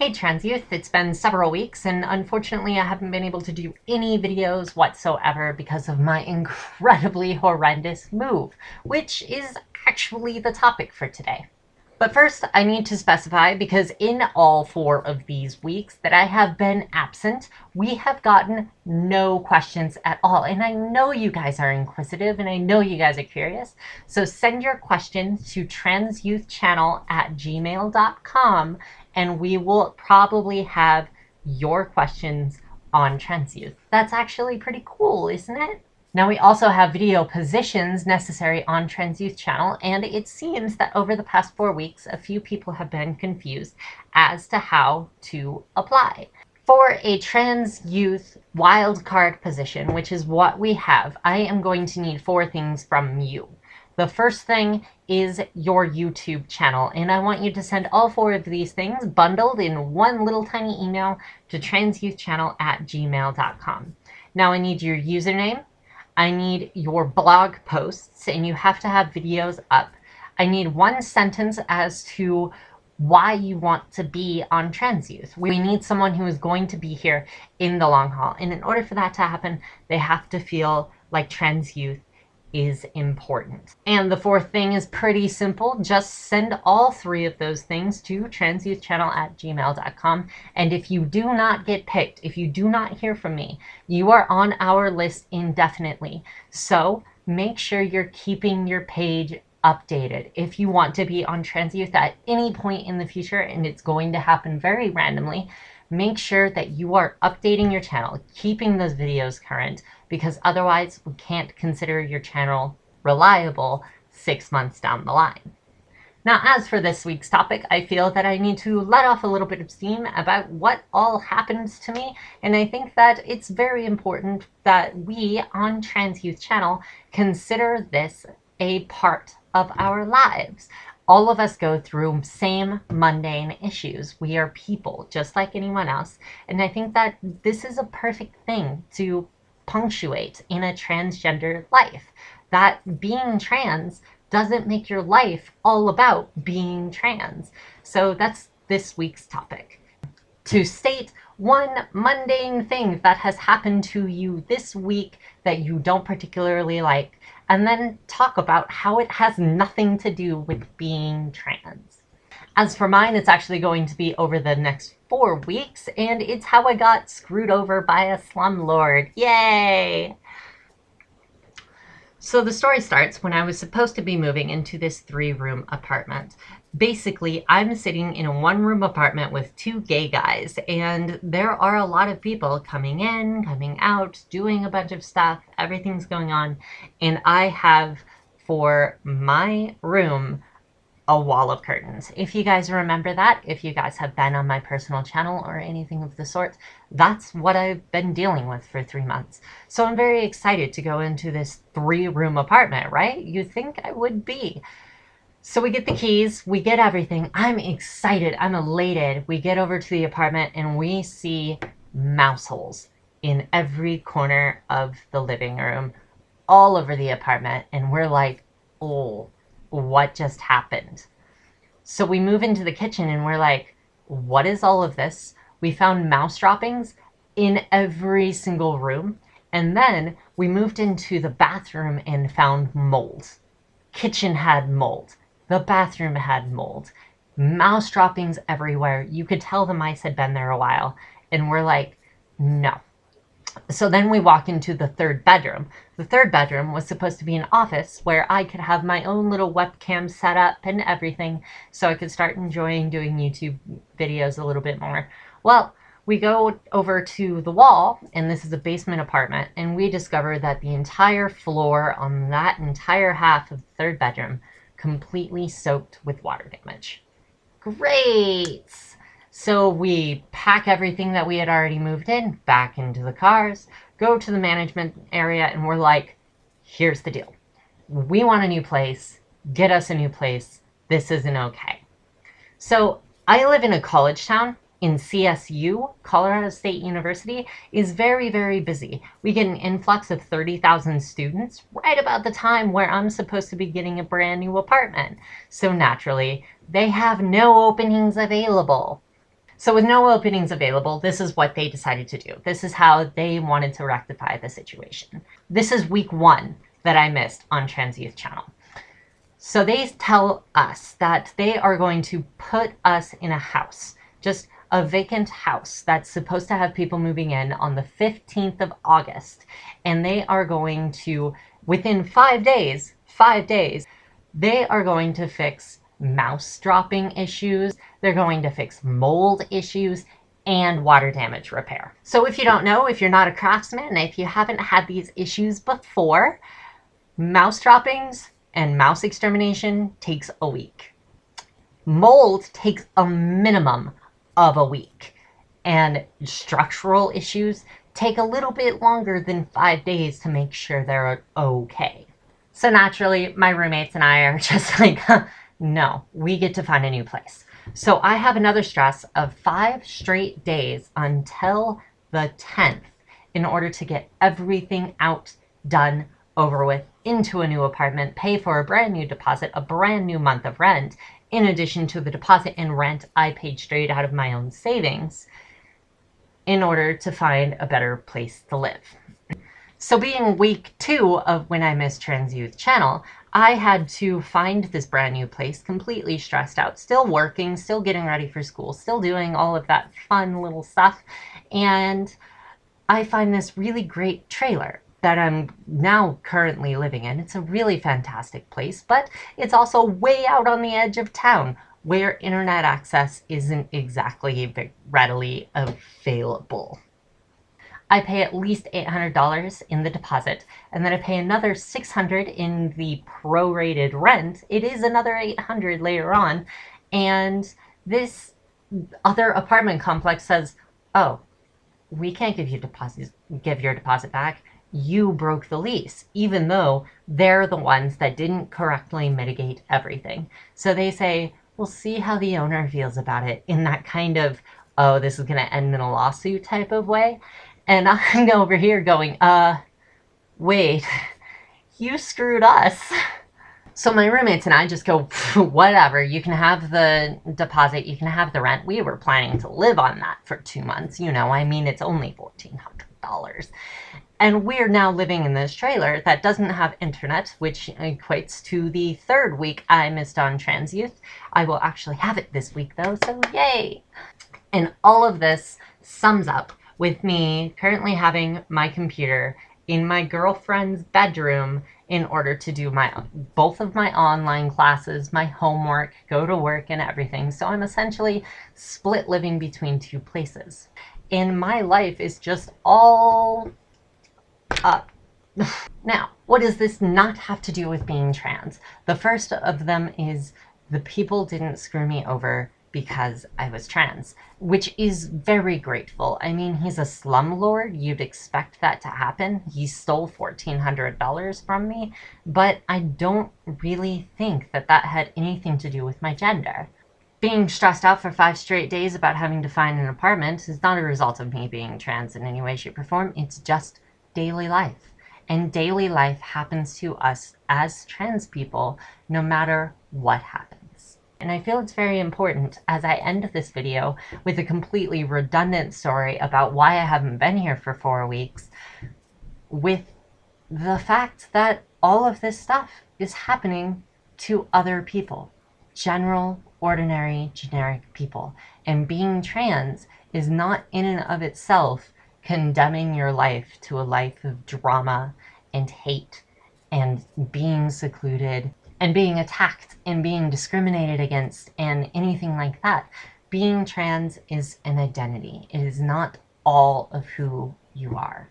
Hey trans youth, it's been several weeks and unfortunately I haven't been able to do any videos whatsoever because of my incredibly horrendous move, which is actually the topic for today. But first, I need to specify, because in all 4 of these weeks that I have been absent, we have gotten no questions at all. And I know you guys are inquisitive and I know you guys are curious. So send your questions to transyouthchannel@gmail.com and we will probably have your questions on Trans Youth. That's actually pretty cool, isn't it? Now we also have video positions necessary on Trans Youth Channel, and it seems that over the past 4 weeks, a few people have been confused as to how to apply. For a Trans Youth wildcard position, which is what we have, I am going to need 4 things from you. The first thing is your YouTube channel, and I want you to send all 4 of these things bundled in one little tiny email to transyouthchannel@gmail.com. Now I need your username. I need your blog posts, and you have to have videos up. I need 1 sentence as to why you want to be on Trans Youth. We need someone who is going to be here in the long haul. And in order for that to happen, they have to feel like Trans Youth is important. And the 4th thing is pretty simple. Just send all 3 of those things to transyouthchannel@gmail.com. And if you do not get picked, if you do not hear from me, you are on our list indefinitely. So make sure you're keeping your page updated. If you want to be on Trans Youth at any point in the future, and it's going to happen very randomly, make sure that you are updating your channel, keeping those videos current, because otherwise we can't consider your channel reliable 6 months down the line. Now, as for this week's topic, I feel that I need to let off a little bit of steam about what all happened to me, and I think that it's very important that we on Trans Youth Channel consider this a part of our lives. All of us go through same mundane issues. We are people just like anyone else. And I think that this is a perfect thing to punctuate in a transgender life. That being trans doesn't make your life all about being trans. So that's this week's topic. To state 1 mundane thing that has happened to you this week that you don't particularly like, and then talk about how it has nothing to do with being trans. As for mine, it's actually going to be over the next 4 weeks, and it's how I got screwed over by a slumlord. Yay! So the story starts when I was supposed to be moving into this 3-room apartment. Basically, I'm sitting in a 1-room apartment with 2 gay guys, and there are a lot of people coming in, coming out, doing a bunch of stuff, everything's going on, and I have, for my room, a wall of curtains. If you guys remember that, if you guys have been on my personal channel or anything of the sort, that's what I've been dealing with for 3 months. So I'm very excited to go into this 3-room apartment, right? You'd think I would be. So we get the keys, we get everything. I'm excited, I'm elated. We get over to the apartment and we see mouse holes in every corner of the living room, all over the apartment. And we're like, oh, what just happened? So we move into the kitchen and we're like, what is all of this? We found mouse droppings in every single room. And then we moved into the bathroom and found mold. Kitchen had mold. The bathroom had mold. Mouse droppings everywhere. You could tell the mice had been there a while. And we're like, no. So then we walk into the 3rd bedroom. The 3rd bedroom was supposed to be an office where I could have my own little webcam set up and everything so I could start enjoying doing YouTube videos a little bit more. Well, we go over to the wall, and this is a basement apartment, and we discover that the entire floor on that entire half of the 3rd bedroom completely soaked with water damage. Great! So we pack everything that we had already moved in back into the cars, go to the management area, and we're like, here's the deal. We want a new place. Get us a new place. This isn't okay. So I live in a college town in CSU. Colorado State University is very, very busy. We get an influx of 30,000 students right about the time where I'm supposed to be getting a brand new apartment. So naturally, they have no openings available. So with no openings available, this is what they decided to do. This is how they wanted to rectify the situation. This is week 1 that I missed on Trans Youth Channel. So they tell us that they are going to put us in a house, just a vacant house that's supposed to have people moving in on the 15th of August. And they are going to, within 5 days, they are going to fix mouse dropping issues, they're going to fix mold issues, and water damage repair. So if you don't know, if you're not a craftsman, if you haven't had these issues before, mouse droppings and mouse extermination takes a week. Mold takes a minimum of a week. And structural issues take a little bit longer than 5 days to make sure they're okay. So naturally, my roommates and I are just like, no, we get to find a new place. So I have another stress of 5 straight days until the 10th in order to get everything out, done, over with, into a new apartment, pay for a brand new deposit, a brand new month of rent, in addition to the deposit and rent I paid straight out of my own savings in order to find a better place to live. So being week 2 of when I missed Trans Youth Channel, I had to find this brand new place completely stressed out, still working, still getting ready for school, still doing all of that fun little stuff. And I find this really great trailer that I'm now currently living in. It's a really fantastic place, but it's also way out on the edge of town where internet access isn't exactly readily available. I pay at least $800 in the deposit, and then I pay another $600 in the prorated rent. It is another $800 later on, and this other apartment complex says, oh, we can't give your deposit back. You broke the lease, even though they're the ones that didn't correctly mitigate everything. So they say, we'll see how the owner feels about it, in that kind of, oh, this is going to end in a lawsuit type of way. And I'm over here going, wait, you screwed us. So my roommates and I just go, whatever, you can have the deposit, you can have the rent. We were planning to live on that for 2 months. You know, I mean, it's only $1,400. And we're now living in this trailer that doesn't have internet, which equates to the 3rd week I missed on Trans Youth. I will actually have it this week though, so yay! And all of this sums up with me currently having my computer in my girlfriend's bedroom in order to do both of my online classes, my homework, go to work and everything. So I'm essentially split living between 2 places. And my life is just all up. Now, what does this not have to do with being trans? The first of them is the people didn't screw me over because I was trans, which is very grateful. I mean, he's a slumlord. You'd expect that to happen. He stole $1,400 from me, but I don't really think that that had anything to do with my gender. Being stressed out for 5 straight days about having to find an apartment is not a result of me being trans in any way, shape, or form. It's just daily life. And daily life happens to us as trans people, no matter what happens. And I feel it's very important, as I end this video with a completely redundant story about why I haven't been here for 4 weeks, with the fact that all of this stuff is happening to other people. General, ordinary, generic people. And being trans is not in and of itself condemning your life to a life of drama and hate and being secluded and being attacked and being discriminated against and anything like that. Being trans is an identity. It is not all of who you are.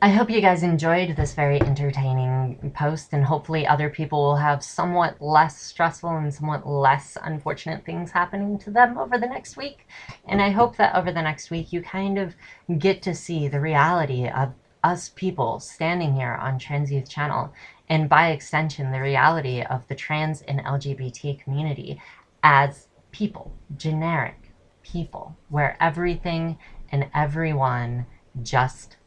I hope you guys enjoyed this very entertaining post, and hopefully other people will have somewhat less stressful and somewhat less unfortunate things happening to them over the next week. And I hope that over the next week you kind of get to see the reality of us people standing here on Trans Youth Channel, and by extension the reality of the trans and LGBT community as people, generic people, where everything and everyone just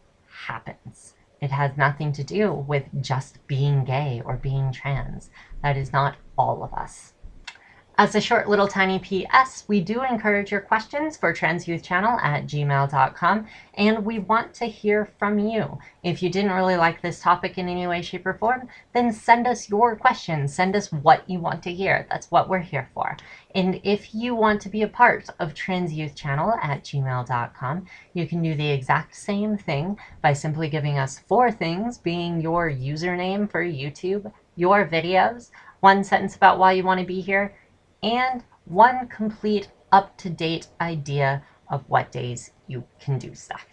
happens. It has nothing to do with just being gay or being trans. That is not all of us. As a short little tiny PS, we do encourage your questions for transyouthchannel@gmail.com, and we want to hear from you. If you didn't really like this topic in any way, shape, or form, then send us your questions. Send us what you want to hear. That's what we're here for. And if you want to be a part of transyouthchannel@gmail.com, you can do the exact same thing by simply giving us 4 things, being your username for YouTube, your videos, 1 sentence about why you want to be here, and 1 complete up-to-date idea of what days you can do stuff.